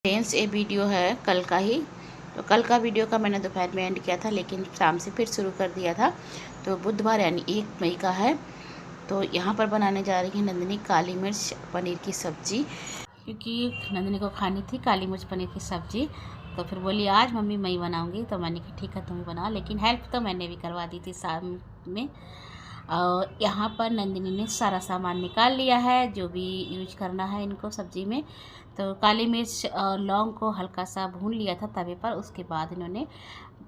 Friends, ये video है कल का ही। तो कल का वीडियो का मैंने दोपहर में एंड किया था, लेकिन शाम से फिर शुरू कर दिया था। तो बुधवार यानी 1 मई का है। तो यहाँ पर बनाने जा रही है नंदिनी काली मिर्च पनीर की सब्ज़ी, क्योंकि नंदिनी को खानी थी काली मिर्च पनीर की सब्ज़ी। तो फिर बोली आज मम्मी मैं ही बनाऊँगी। तो मैंने कहा ठीक है तुम ही बनाओ, लेकिन हेल्प तो मैंने भी करवा दी थी शाम में। और यहाँ पर नंदिनी ने सारा सामान निकाल लिया है जो भी यूज करना है इनको सब्ज़ी में। तो काली मिर्च और लौंग को हल्का सा भून लिया था तवे पर, उसके बाद इन्होंने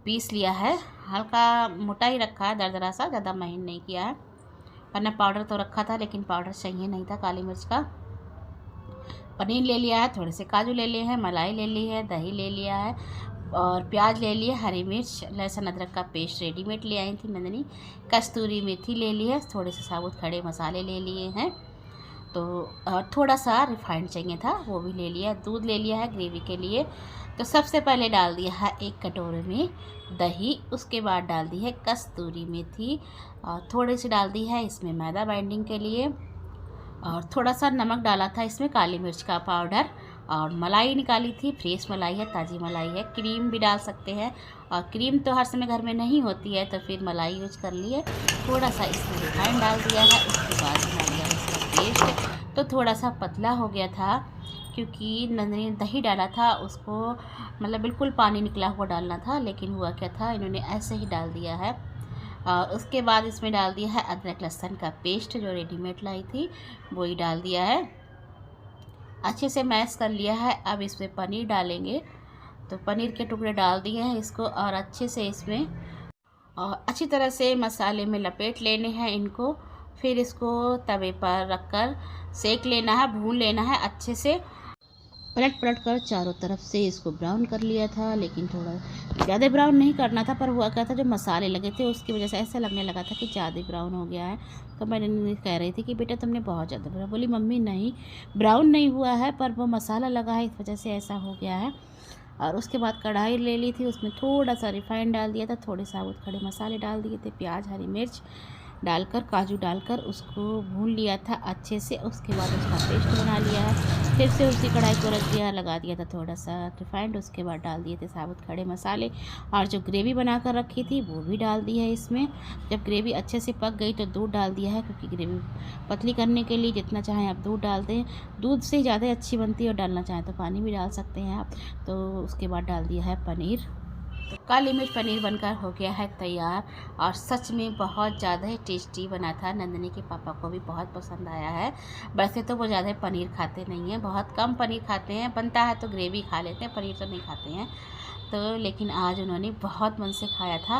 पीस लिया है। हल्का मोटा ही रखा है, दरदरा सा, ज़्यादा महीन नहीं किया है। वरना पाउडर तो रखा था, लेकिन पाउडर चाहिए नहीं था काली मिर्च का। पनीर ले लिया है, थोड़े से काजू ले लिए हैं, मलाई ले ली है, दही ले लिया है और प्याज ले लिए, हरी मिर्च, लहसुन अदरक का पेस्ट रेडीमेड ले आई थी नंदिनी। कस्तूरी मेथी ले ली है, थोड़े से साबुत खड़े मसाले ले लिए हैं। तो थोड़ा सा रिफाइंड चाहिए था, वो भी ले लिया। दूध ले लिया है ग्रेवी के लिए। तो सबसे पहले डाल दिया है 1 कटोरे में दही, उसके बाद डाल दी है कस्तूरी मेथी और थोड़ी सी डाल दी है इसमें मैदा बाइंडिंग के लिए, और थोड़ा सा नमक डाला था इसमें काली मिर्च का पाउडर। और मलाई निकाली थी, फ्रेश मलाई है, ताज़ी मलाई है। क्रीम भी डाल सकते हैं, और क्रीम तो हर समय घर में नहीं होती है, तो फिर मलाई यूज कर लिए। थोड़ा सा इसमें रिफाइंड डाल दिया है, उसके बाद डाल दिया इसका पेस्ट। तो थोड़ा सा पतला हो गया था, क्योंकि नंदिनी दही डाला था उसको, मतलब बिल्कुल पानी निकला हुआ डालना था, लेकिन हुआ क्या था इन्होंने ऐसे ही डाल दिया है। और उसके बाद इसमें डाल दिया है अदरक लहसुन का पेस्ट जो रेडीमेड लाई थी, वही डाल दिया है। अच्छे से मैश कर लिया है। अब इसमें पनीर डालेंगे। तो पनीर के टुकड़े डाल दिए हैं इसको, और अच्छे से इसमें और अच्छी तरह से मसाले में लपेट लेने हैं इनको। फिर इसको तवे पर रखकर सेक लेना है, भून लेना है अच्छे से। पलट पलट कर चारों तरफ से इसको ब्राउन कर लिया था, लेकिन थोड़ा ज़्यादा ब्राउन नहीं करना था। पर हुआ क्या था, जो मसाले लगे थे उसकी वजह से ऐसा लगने लगा था कि ज़्यादा ब्राउन हो गया है। तो मैंने कह रही थी कि बेटा तुमने बहुत ज़्यादा ब्राउन, बोली मम्मी नहीं ब्राउन नहीं हुआ है, पर वो मसाला लगा है इस वजह से ऐसा हो गया है। और उसके बाद कढ़ाई ले ली थी, उसमें थोड़ा सा रिफाइंड डाल दिया था, थोड़े साबुत खड़े मसाले डाल दिए थे, प्याज हरी मिर्च डालकर, काजू डालकर उसको भून लिया था अच्छे से। उसके बाद उसका पेस्ट बना लिया है। फिर से उसी कढ़ाई को रख दिया, लगा दिया था थोड़ा सा रिफाइंड। उसके बाद डाल दिए थे साबुत खड़े मसाले, और जो ग्रेवी बना कर रखी थी वो भी डाल दी है इसमें। जब ग्रेवी अच्छे से पक गई तो दूध डाल दिया है, क्योंकि ग्रेवी पतली करने के लिए जितना चाहें आप दूध डाल दें। दूध से ज़्यादा अच्छी बनती है, और डालना चाहें तो पानी भी डाल सकते हैं आप। तो उसके बाद डाल दिया है पनीर। तो काली मिर्च पनीर बनकर हो गया है तैयार, और सच में बहुत ज़्यादा ही टेस्टी बना था। नंदिनी के पापा को भी बहुत पसंद आया है। वैसे तो वो ज़्यादा पनीर खाते नहीं हैं, बहुत कम पनीर खाते हैं, बनता है तो ग्रेवी खा लेते हैं, पनीर तो नहीं खाते हैं। तो लेकिन आज उन्होंने बहुत मन से खाया था,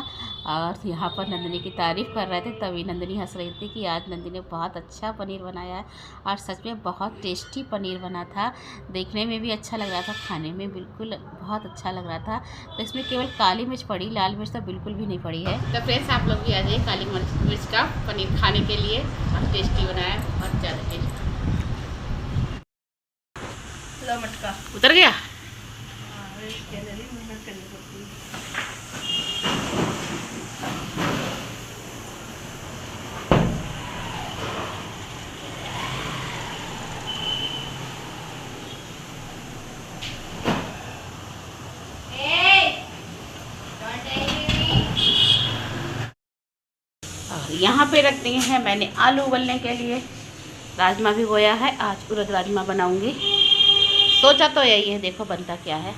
और यहाँ पर नंदिनी की तारीफ़ कर रहे थे, तभी नंदिनी हंस रही थी कि आज नंदिनी ने बहुत अच्छा पनीर बनाया है। और सच में बहुत टेस्टी पनीर बना था, देखने में भी अच्छा लग रहा था, खाने में बिल्कुल बहुत अच्छा लग रहा था। तो इसमें केवल काली मिर्च पड़ी, लाल मिर्च तो बिल्कुल भी नहीं पड़ी है। तो फ्रेंड्स, आप लोग भी आ जाइए काली मिर्च का पनीर खाने के लिए, बहुत टेस्टी बनाया है, बहुत ज़्यादा टेस्टी। मटका उतर गया। यहाँ पे रख दिए हैं मैंने आलू उबलने के लिए। राजमा भी गोया है, आज उड़द राजमा बनाऊंगी। सोचा तो यही है, देखो बनता क्या है।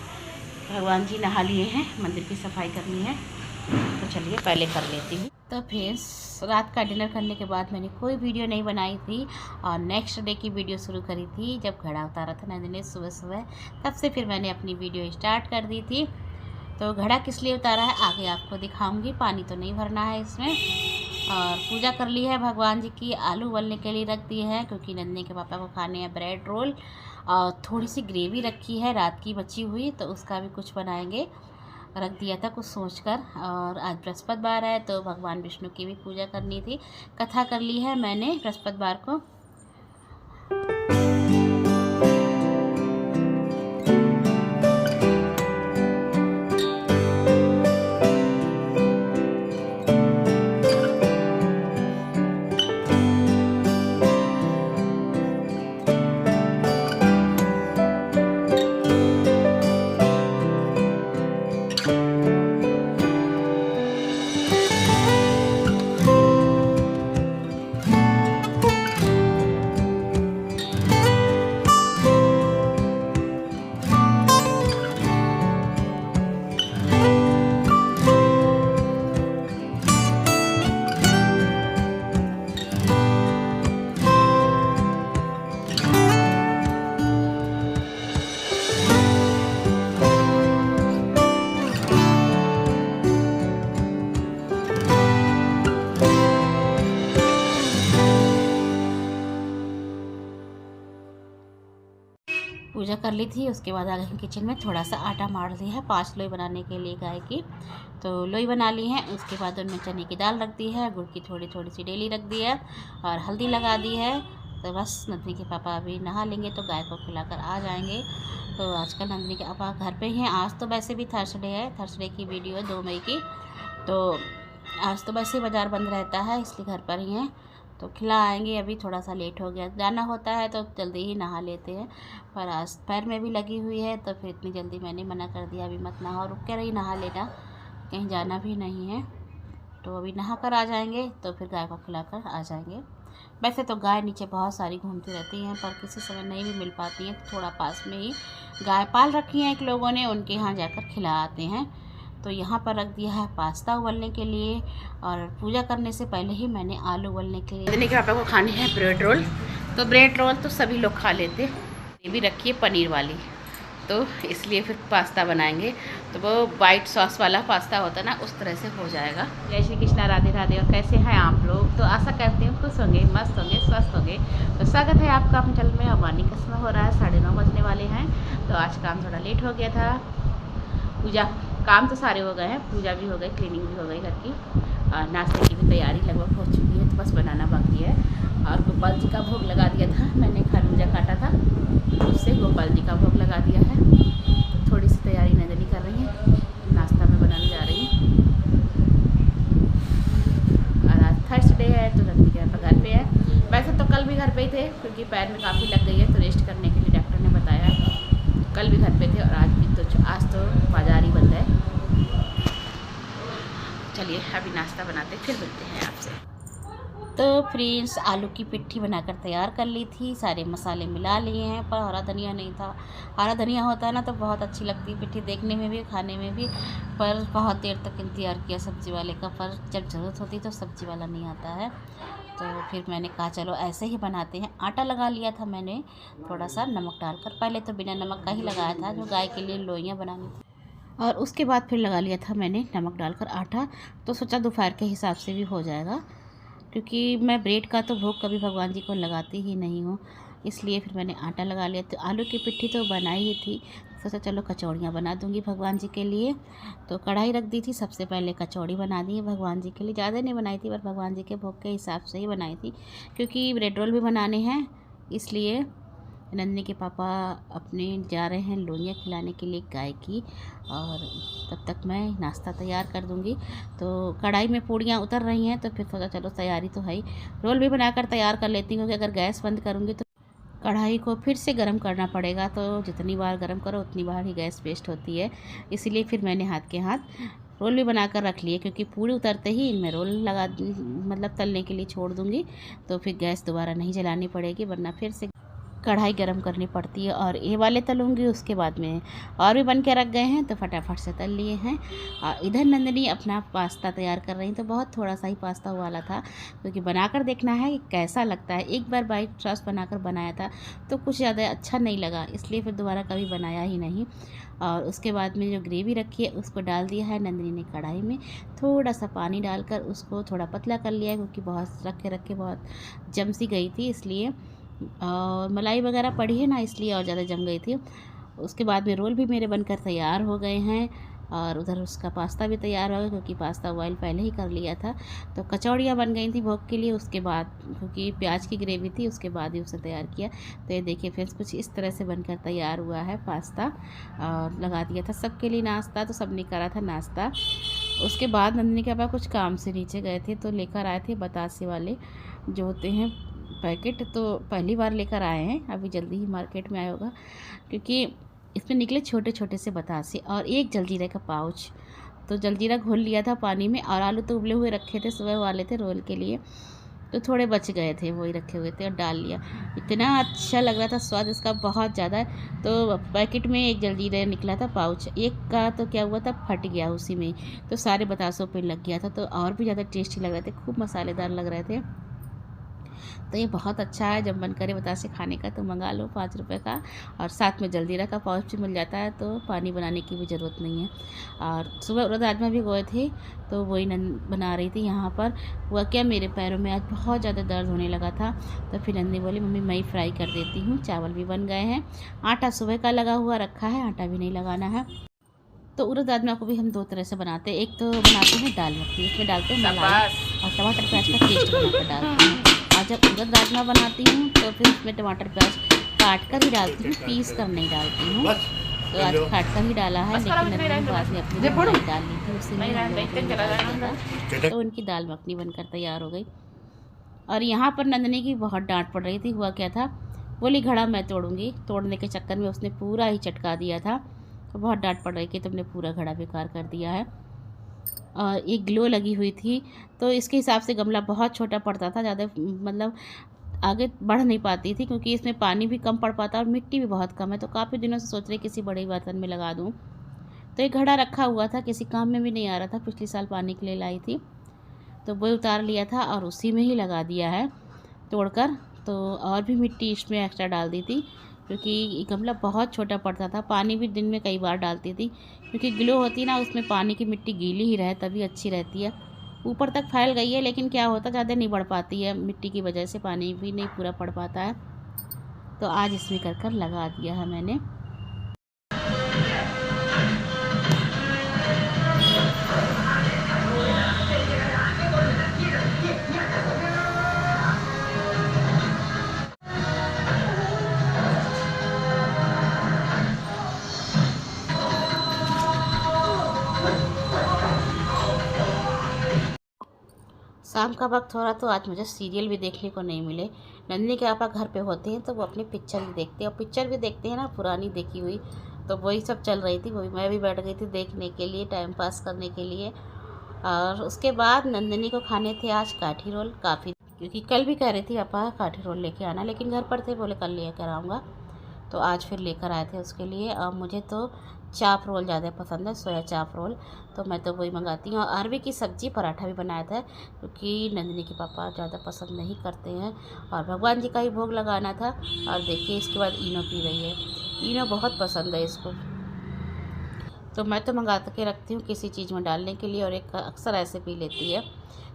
भगवान जी नहा लिए हैं, मंदिर की सफाई करनी है, तो चलिए पहले कर लेती हूँ। तो फिर रात का डिनर करने के बाद मैंने कोई वीडियो नहीं बनाई थी, और नेक्स्ट डे की वीडियो शुरू करी थी जब घड़ा उतारा था नंदिनी ने सुबह सुबह, तब से फिर मैंने अपनी वीडियो स्टार्ट कर दी थी। तो घड़ा किस लिए उतारा है आगे आपको दिखाऊंगी। पानी तो नहीं भरना है इसमें। और पूजा कर ली है भगवान जी की, आलू उबलने के लिए रख दिए हैं, क्योंकि नंदिनी के पापा को खाने हैं ब्रेड रोल। और थोड़ी सी ग्रेवी रखी है रात की बची हुई, तो उसका भी कुछ बनाएंगे, रख दिया था कुछ सोचकर। और आज बृहस्पतिवार है, तो भगवान विष्णु की भी पूजा करनी थी। कथा कर ली है मैंने बृहस्पतिवार को। पूजा कर ली थी। उसके बाद आ गई किचन में, थोड़ा सा आटा मार दिया है 5 लोई बनाने के लिए गाय की। तो लोई बना ली है। उसके बाद उनमें चने की दाल रख दी है, गुड़ की थोड़ी थोड़ी सी डेली रख दी है और हल्दी लगा दी है। तो बस नंदिनी के पापा अभी नहा लेंगे तो गाय को खिलाकर आ जाएंगे। तो आजकल नंदिनी के पापा घर पे ही हैं। आज तो वैसे भी थर्सडे है, थर्सडे की वीडियो है 2 मई की। तो आज तो वैसे बाज़ार बंद रहता है, इसलिए घर पर ही हैं। तो खिला आएंगे। अभी थोड़ा सा लेट हो गया, जाना होता है तो जल्दी ही नहा लेते हैं, पर आज पैर में भी लगी हुई है तो फिर इतनी जल्दी मैंने मना कर दिया, अभी मत नहाओ, रुक के रही नहा लेना, कहीं जाना भी नहीं है। तो अभी नहा कर आ जाएंगे तो फिर गाय को खिलाकर आ जाएंगे। वैसे तो गाय नीचे बहुत सारी घूमती रहती हैं, पर किसी समय नहीं भी मिल पाती हैं, तो थोड़ा पास में ही गाय पाल रखी हैं एक लोगों ने, उनके यहाँ जाकर खिला आते हैं। तो यहाँ पर रख दिया है पास्ता उबलने के लिए, और पूजा करने से पहले ही मैंने आलू उबलने के लिए। नंदिनी के पापा को खाने हैं ब्रेड रोल, तो ब्रेड रोल तो सभी लोग खा लेते। ये भी रखी है पनीर वाली, तो इसलिए फिर पास्ता बनाएंगे। तो वो वाइट सॉस वाला पास्ता होता है ना, उस तरह से हो जाएगा। जय श्री कृष्णा, राधे राधे। और कैसे हैं आप लोग? तो आशा करती हूँ खुश होंगे, मस्त होंगे, स्वस्थ होंगे। तो स्वागत है आपका अपने चैनल में। और मॉर्निंग का समय हो रहा है 9:30 बजने वाले हैं। तो आज काम थोड़ा लेट हो गया था। पूजा काम तो सारे हो गए हैं, पूजा भी हो गई, क्लीनिंग भी हो गई घर की, और नाश्ते की भी तैयारी लगभग हो चुकी है, तो बस बनाना बाकी है। और गोपाल जी का भोग लगा दिया था मैंने, खरबूजा काटा था, उससे गोपाल जी का भोग लगा दिया है। तो थोड़ी सी तैयारी नंदिनी कर रही है, नाश्ता में बनाने जा रही हूँ। और आज थर्सडे है तो नंदिनी के घर पे है। वैसे तो कल भी घर पे ही थे, क्योंकि पैर में काफ़ी लग गई है, तो रेस्ट करने के लिए डॉक्टर ने बताया। कल भी घर पे थे और आज भी, तो आज तो बाज़ार ही बंद है। चलिए अभी नाश्ता बनाते फिर मिलते हैं आपसे। तो फ्रेंड्स, आलू की पिट्ठी बनाकर तैयार कर ली थी, सारे मसाले मिला लिए हैं, पर हरा धनिया नहीं था। हरा धनिया होता है ना तो बहुत अच्छी लगती है पिट्ठी, देखने में भी खाने में भी। पर बहुत देर तक इंतज़ार किया सब्ज़ी वाले का, पर जब ज़रूरत होती तो सब्ज़ी वाला नहीं आता है। तो फिर मैंने कहा चलो ऐसे ही बनाते हैं। आटा लगा लिया था मैंने थोड़ा सा नमक डालकर, पहले तो बिना नमक का ही लगाया था, जो गाय के लिए लोइयाँ बनानी थी। और उसके बाद फिर लगा लिया था मैंने नमक डालकर आटा। तो सोचा दोपहर के हिसाब से भी हो जाएगा, क्योंकि मैं ब्रेड का तो भोग कभी भगवान जी को लगाती ही नहीं हूँ, इसलिए फिर मैंने आटा लगा लिया। तो आलू की पिट्ठी तो बनाई ही थी, सोचा चलो कचौड़ियाँ बना दूँगी भगवान जी के लिए। तो कढ़ाई रख दी थी, सबसे पहले कचौड़ी बना दी है भगवान जी के लिए। ज़्यादा नहीं बनाई थी, पर भगवान जी के भोग के हिसाब से ही बनाई थी, क्योंकि ब्रेड रोल भी बनाने हैं, इसलिए। नंदिनी के पापा अपने जा रहे हैं लोइयाँ खिलाने के लिए गाय की, और तब तक मैं नाश्ता तैयार कर दूंगी। तो कढ़ाई में पूड़ियाँ उतर रही हैं, तो फिर सोचा चलो तैयारी तो है ही, रोल भी बनाकर तैयार कर लेती हूँ, क्योंकि अगर गैस बंद करूँगी तो कढ़ाई को फिर से गर्म करना पड़ेगा, तो जितनी बार गर्म करो उतनी बार ही गैस वेस्ट होती है। इसीलिए फिर मैंने हाथ के हाथ रोल भी बनाकर रख लिए, क्योंकि पूड़ी उतरते ही इनमें रोल लगा, मतलब तलने के लिए छोड़ दूँगी, तो फिर गैस दोबारा नहीं जलानी पड़ेगी, वरना फिर से कढ़ाई गरम करनी पड़ती है। और ये वाले तलूँगी, उसके बाद में और भी बन के रख गए हैं, तो फटाफट से तल लिए हैं। और इधर नंदिनी अपना पास्ता तैयार कर रही, तो बहुत थोड़ा सा ही पास्ता वाला था, क्योंकि बनाकर देखना है कि कैसा लगता है। एक बार वाइट सॉस बनाकर बनाया था तो कुछ ज़्यादा अच्छा नहीं लगा, इसलिए फिर दोबारा कभी बनाया ही नहीं। और उसके बाद में जो ग्रेवी रखी है उसको डाल दिया है नंदिनी ने कढ़ाई में, थोड़ा सा पानी डालकर उसको थोड़ा पतला कर लिया, क्योंकि बहुत रख के बहुत जम सी गई थी, इसलिए। और मलाई वगैरह पड़ी है ना, इसलिए और ज़्यादा जम गई थी। उसके बाद में रोल भी मेरे बनकर तैयार हो गए हैं, और उधर उसका पास्ता भी तैयार हो गया, क्योंकि पास्ता बॉयल पहले ही कर लिया था। तो कचौड़ियाँ बन गई थी भोग के लिए, उसके बाद क्योंकि प्याज की ग्रेवी थी, उसके बाद ही उसे तैयार किया। तो ये देखिए फ्रेंड्स, कुछ इस तरह से बनकर तैयार हुआ है पास्ता। और लगा दिया था सबके लिए नाश्ता, तो सबने करा था नाश्ता। उसके बाद नंदिनी के पापा कुछ काम से नीचे गए थे, तो लेकर आए थे बतासे वाले जो होते हैं पैकेट, तो पहली बार लेकर आए हैं, अभी जल्दी ही मार्केट में आया होगा, क्योंकि इसमें निकले छोटे छोटे से बतासे और एक जलजीरे का पाउच। तो जलजीरा घोल लिया था पानी में, और आलू तो उबले हुए रखे थे, सुबह वाले थे रोल के लिए, तो थोड़े बच गए थे, वही रखे हुए थे, और डाल लिया। इतना अच्छा लग रहा था, स्वाद इसका बहुत ज़्यादा। तो पैकेट में एक जलजीरा निकला था पाउच, एक का तो क्या हुआ था, फट गया उसी में, तो सारे बतासों पे लग गया था, तो और भी ज़्यादा टेस्टी लग रहे थे, खूब मसालेदार लग रहे थे। तो ये बहुत अच्छा है, जब मन करे बतासे खाने का तो मंगा लो 5 रुपये का, और साथ में जल्दीरा का पाउच भी मिल जाता है, तो पानी बनाने की भी ज़रूरत नहीं है। और सुबह उड़द राजमा भी गए थे, तो वही बना रही थी। यहाँ पर हुआ क्या, मेरे पैरों में आज बहुत ज़्यादा दर्द होने लगा था, तो फिर नंदनी बोली मम्मी मैं ही फ्राई कर देती हूँ। चावल भी बन गए हैं, आटा सुबह का लगा हुआ रखा है, आटा भी नहीं लगाना है। तो उड़द राजमा को भी हम 2 तरह से बनाते हैं। एक तो बनाते हैं दाल मखनी, इसमें डालते हैं मलाई और टमाटर प्याज का पेस्ट बनाकर डालते हैं। और जब उड़द राजमा बनाती हूँ तो फिर उसमें टमाटर प्याज काट कर ही डालती हूँ, पीस कर नहीं डालती हूँ। तो आज काट कर ही डाला है, लेकिन नंदनी बाद में अपनी मलाई डाल ली थी, उसी में तो उनकी दाल मखनी बनकर तैयार हो गई। और यहाँ पर नंदनी की बहुत डांट पड़ रही थी। हुआ क्या था, बोली घड़ा मैं तोड़ूंगी, तोड़ने के चक्कर में उसने पूरा ही चटका दिया था। तो बहुत डांट पड़ रही कि तुमने पूरा घड़ा बेकार कर दिया है। और एक ग्लो लगी हुई थी, तो इसके हिसाब से गमला बहुत छोटा पड़ता था, ज़्यादा मतलब आगे बढ़ नहीं पाती थी, क्योंकि इसमें पानी भी कम पड़ पाता और मिट्टी भी बहुत कम है। तो काफ़ी दिनों से सोच रही किसी बड़े बर्तन में लगा दूँ। तो एक घड़ा रखा हुआ था, किसी काम में भी नहीं आ रहा था, पिछले साल पानी के लिए लाई थी, तो वो उतार लिया था और उसी में ही लगा दिया है तोड़कर। तो और भी मिट्टी इसमें एक्स्ट्रा डाल दी थी, क्योंकि गमला बहुत छोटा पड़ता था। पानी भी दिन में कई बार डालती थी, क्योंकि ग्लो होती ना, उसमें पानी की मिट्टी गीली ही रहे तभी अच्छी रहती है। ऊपर तक फैल गई है, लेकिन क्या होता ज़्यादा नहीं बढ़ पाती है, मिट्टी की वजह से पानी भी नहीं पूरा पड़ पाता है। तो आज इसमें कर लगा दिया है मैंने। शाम का वक्त हो रहा, तो आज मुझे सीरियल भी देखने को नहीं मिले। नंदिनी के पापा घर पे होते हैं तो वो अपनी पिक्चर भी देखते हैं, और पिक्चर भी देखते हैं ना पुरानी देखी हुई, तो वही सब चल रही थी। वही मैं भी बैठ गई थी देखने के लिए, टाइम पास करने के लिए। और उसके बाद नंदिनी को खाने थे आज काठी रोल, काफ़ी, क्योंकि कल भी कह रही थी पापा काठी रोल लेके आना, लेकिन घर पर थे, बोले कल लेकर आऊँगा, तो आज फिर लेकर आए थे उसके लिए। और मुझे तो चाप रोल ज़्यादा पसंद है, सोया चाप रोल, तो मैं तो वही मंगाती हूँ। और अरबी की सब्ज़ी, पराठा भी बनाया था, क्योंकि नंदिनी के पापा ज़्यादा पसंद नहीं करते हैं। और भगवान जी का ही भोग लगाना था। और देखिए इसके बाद इनो पी रही है, इनो बहुत पसंद है इसको, तो मैं तो मंगा के रखती हूँ किसी चीज़ में डालने के लिए, और एक अक्सर ऐसे पी लेती है।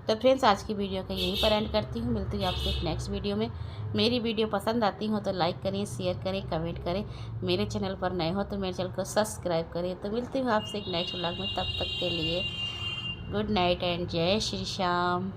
तो फ्रेंड्स, आज की वीडियो का यहीं पर एंड करती हूँ। मिलती हूँ आपसे एक नेक्स्ट वीडियो में। मेरी वीडियो पसंद आती हो तो लाइक करें, शेयर करें, कमेंट करें। मेरे चैनल पर नए हो तो मेरे चैनल को सब्सक्राइब करें। तो मिलती हूँ आपसे एक नेक्स्ट व्लॉग में, तब तक के लिए गुड नाइट एंड जय श्री श्याम।